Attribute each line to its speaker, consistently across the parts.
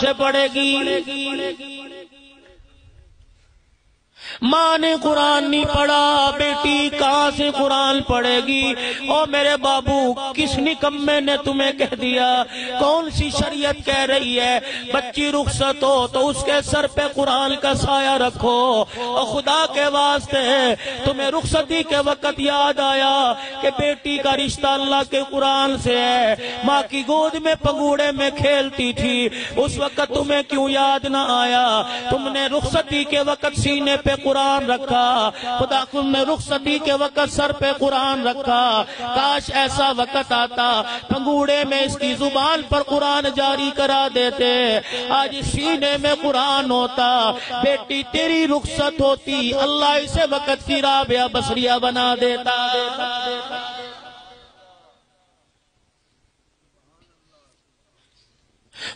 Speaker 1: سے پڑھے گی؟ ماں نے قرآن نہیں پڑھا، بیٹی کہاں سے قرآن پڑھے گی؟ او میرے بابو، کس نکمے نے تمہیں کہہ دیا؟ کون سی شریعت کہہ رہی ہے بچی رخصت ہو تو اس کے سر پہ قرآن کا سایہ رکھو؟ اور خدا کے واسطے تمہیں رخصتی کے وقت یاد آیا کہ بیٹی کا رشتہ اللہ کے قرآن سے ہے، ماں کی گود میں پگوڑے میں کھیلتی تھی، اس وقت تمہیں کیوں یاد نہ آیا؟ تم نے رخصتی کے وقت سینے پہ قرآن رکھا، خدا تم نے رخصتی کے وقت سر پہ قرآن رکھا۔ کاش ایسا وقت آتا پنگوڑے میں اس کی زبان پر قرآن جاری کرا دیتے، آج سینے میں قرآن ہوتا، بیٹی تیری رخصت ہوتی، اللہ اسے وقت کی رابعہ بصریہ بنا دیتا۔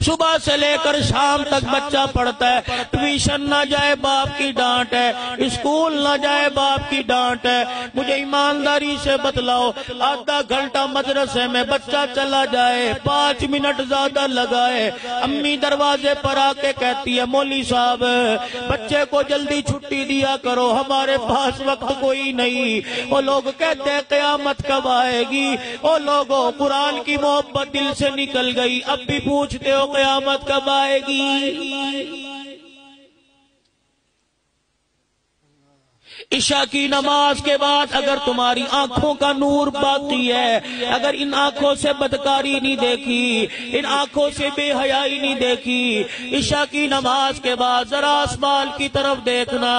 Speaker 1: صبح سے لے کر شام تک بچہ پڑھتا ہے، ٹیوشن نہ جائے باپ کی ڈانٹ ہے، اسکول نہ جائے باپ کی ڈانٹ ہے۔ مجھے ایمانداری سے بتلاؤ، آدھا گھنٹہ مدرسے میں بچہ چلا جائے، 5 منٹ زیادہ لگائے، امی دروازے پر آ کے کہتی ہے مولوی صاحب بچے کو جلدی چھٹی دیا کرو، ہمارے پاس وقت کوئی نہیں۔ وہ لوگ کہتے ہیں قیامت کب آئے گی؟ وہ لوگوں قرآن کی محبت دل سے نکل گئی، اب بھی پوچھتے ہو قیامت کب آئے گی؟ عشاء کی نماز کے بعد اگر تمہاری آنکھوں کا نور باقی ہے، اگر ان آنکھوں سے بدکاری نہیں دیکھی، ان آنکھوں سے بے حیائی نہیں دیکھی، عشاء کی نماز کے بعد ذرا آسمان کی طرف دیکھنا،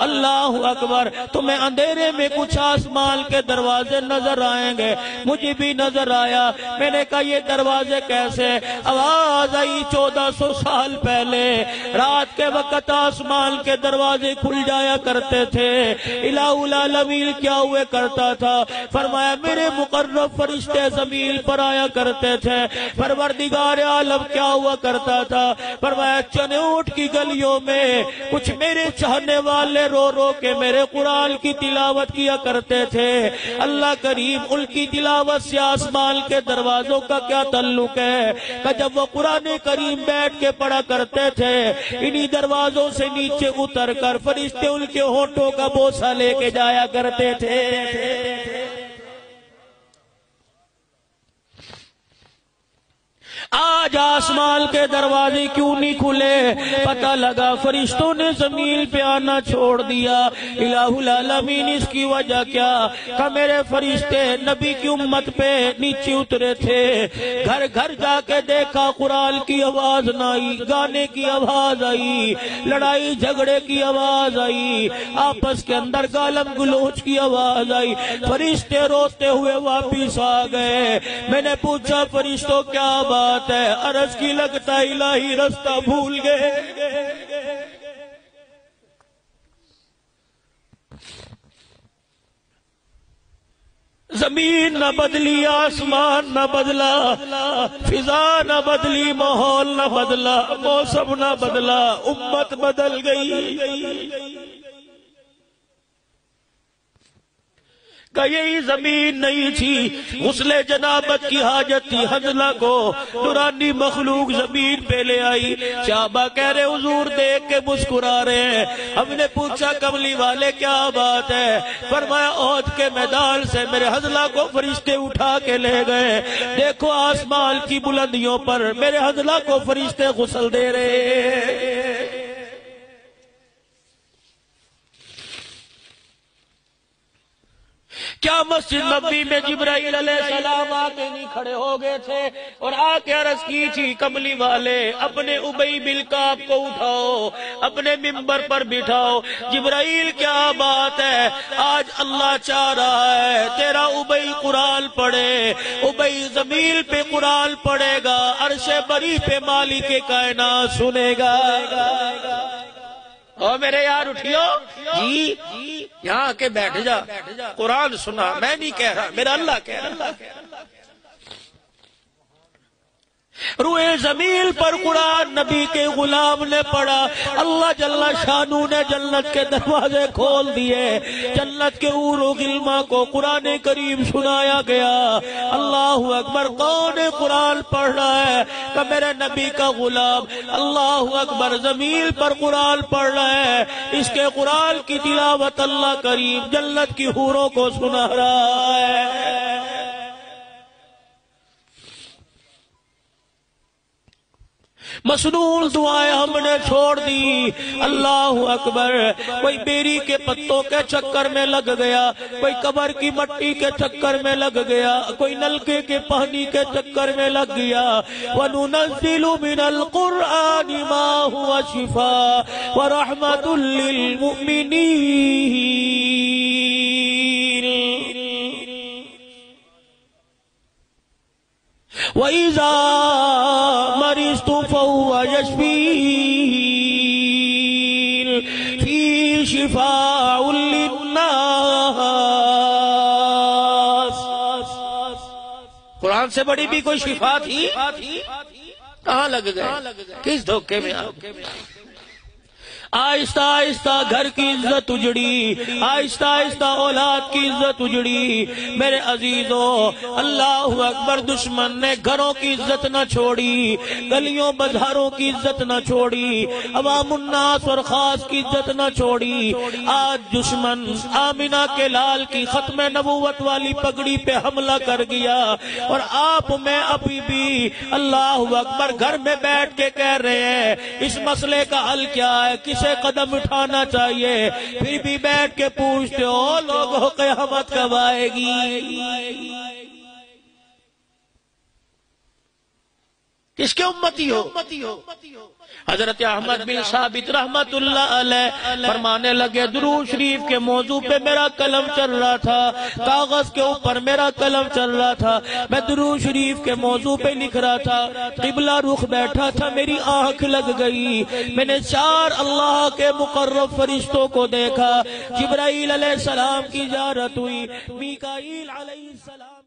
Speaker 1: اللہ اکبر، تمہیں اندھیرے میں کچھ آسمان کے دروازے نظر آئیں گے۔ مجھے بھی نظر آیا، میں نے کہا یہ دروازے کیسے؟ آواز آئی 1400 سال پہلے رات کے وقت آسمان کے دروازے کھل جایا کرتے تھے۔ الہ العالمین کیا ہوئے کرتا تھا؟ فرمایا میرے مقرب فرشتے زمین پر آیا کرتے تھے۔ پروردگار عالم کیا ہوا کرتا تھا؟ فرمایا چنوٹ کی گلیوں میں کچھ میرے چاہنے والے رو رو کے میرے قرآن کی تلاوت کیا کرتے تھے۔ اللہ کریم ان کی تلاوت سے آسمان کے دروازوں کا کیا تعلق ہے کہ جب وہ قرآن کریم بیٹھ کے پڑھا کرتے تھے، انہی دروازوں سے نیچے اتر کر فرشتے ان کے ہونٹوں کا بوسہ لے کے جایا کرتے تھے۔ آج آسمان کے دروازے کیوں نہیں کھلے؟ پتہ لگا فرشتوں نے زمین پہ آنا چھوڑ دیا۔ الہ العالمین اس کی وجہ کیا؟ کہ میرے فرشتے نبی کی امت پہ نیچے اترے تھے، گھر گھر جا کے دیکھا قرآن کی آواز نہ آئی، گانے کی آواز آئی، لڑائی جھگڑے کی آواز آئی، آپس کے اندر گالم گلوچ کی آواز آئی، فرشتے روتے ہوئے واپس آ گئے۔ میں نے پوچھا فرشتوں کیا بات ہے؟ عرض کی لگتا الہی رستہ بھول گئے۔ زمین نہ بدلی، آسمان نہ بدلا، فضا نہ بدلی، ماحول نہ بدلا، موسم نہ بدلا، امت بدل گئی۔ کہ یہی زمین نہیں تھی، غسل جنابت کی حاجت تھی حنظلہ کو، نورانی مخلوق زمین پہ لے آئی۔ صحابہ کہہ رہے حضور دیکھ کے مسکرا رہے ہیں۔ ہم نے پوچھا کملی والے کیا بات ہے؟ فرمایا احد کے میدان سے میرے حنظلہ کو فرشتے اٹھا کے لے گئے، دیکھو آسمان کی بلندیوں پر میرے حنظلہ کو فرشتے غسل دے رہے۔ کیا مسجد نبوی میں جبرائیل علیہ السلام آتے نہیں کھڑے ہو گئے تھے اور آ کے عرض کی تھی کملی والے اپنے ابی بن کعب کو اٹھاؤ، اپنے ممبر پر بٹھاؤ۔ جبرائیل کیا بات ہے؟ آج اللہ چاہ رہا ہے تیرا ابی قرآن پڑھے، ابی زمین پہ قرآن پڑھے گا، عرش بری پہ مالک کائنات سنے گا۔ او میرے یار اٹھیو جی، یہاں کے بیٹھ جا، قرآن سنا، میں نہیں کہہ رہا، میرا اللہ کہہ رہا۔ روئے زمین پر قرآن نبی کے غلام نے پڑھا، اللہ جل شانہ نے جنت کے دروازے کھول دیے، جنت کے حور و غلماں کو قرآن کریم سنایا گیا۔ اللہ اکبر، کون قرآن پڑھ رہا ہے؟ کہ میرے نبی کا غلام۔ اللہ اکبر، زمین پر قرآن پڑھ رہا ہے، اس کے قرآن کی تلاوت اللہ کریم جنت کی حوروں کو سنا رہا ہے۔ مسنون دعائیں ہم نے چھوڑ دی۔ اللہ اکبر، کوئی بیری کے پتوں کے چکر میں لگ گیا، کوئی قبر کی مٹی کے چکر میں لگ گیا، کوئی نلکے کے پانی کے چکر میں لگ گیا۔ وَنُنَزِّلُ مِنَ الْقُرْآنِ مَا هُوَ شِفَاءٌ وَرَحْمَةٌ لِّلْمُؤْمِنِينَ۔ وَإِذَا مَرِضْتُ فَهُوَ يَشْفِينِ فِيهِ شِفَاءٌ لِّلنَّاسِ۔ قرآن سے بڑی بھی کوئی شفا تھی؟ کہاں لگ گئے؟ کس دھوکے میں آ گئے؟ آہستہ آہستہ گھر کی عزت اجڑی، آہستہ آہستہ اولاد کی عزت اجڑی۔ میرے عزیزوں، اللہ اکبر، دشمن نے گھروں کی عزت نہ چھوڑی، گلیوں بازاروں کی عزت نہ چھوڑی، عوام الناس اور خاص کی عزت نہ چھوڑی۔ آج دشمن آمنہ کے لال کی ختم نبوت والی پگڑی پہ حملہ کر گیا، اور آپ میں ابھی بھی اللہ اکبر گھر میں بیٹھ کے کہہ رہے ہیں اس مسئلے کا حل کیا ہے، کسے قدم اٹھانا چاہیے، پھر بھی بیٹھ کے پوچھتے ہو لوگوں قیامت کب آئے گی؟ کس کے امتی ہو؟ حضرت احمد بن ثابت رحمت اللہ علیہ فرمانے لگے، درود شریف کے موضوع پہ میرا قلم چل رہا تھا، کاغذ کے اوپر میرا قلم چل رہا تھا، میں درود شریف کے موضوع پہ لکھ رہا تھا، قبلہ رخ بیٹھا تھا، میری آنکھ لگ گئی، میں نے 4 اللہ کے مقرب فرشتوں کو دیکھا، جبرائیل علیہ السلام کی زیارت ہوئی، میکائیل علیہ السلام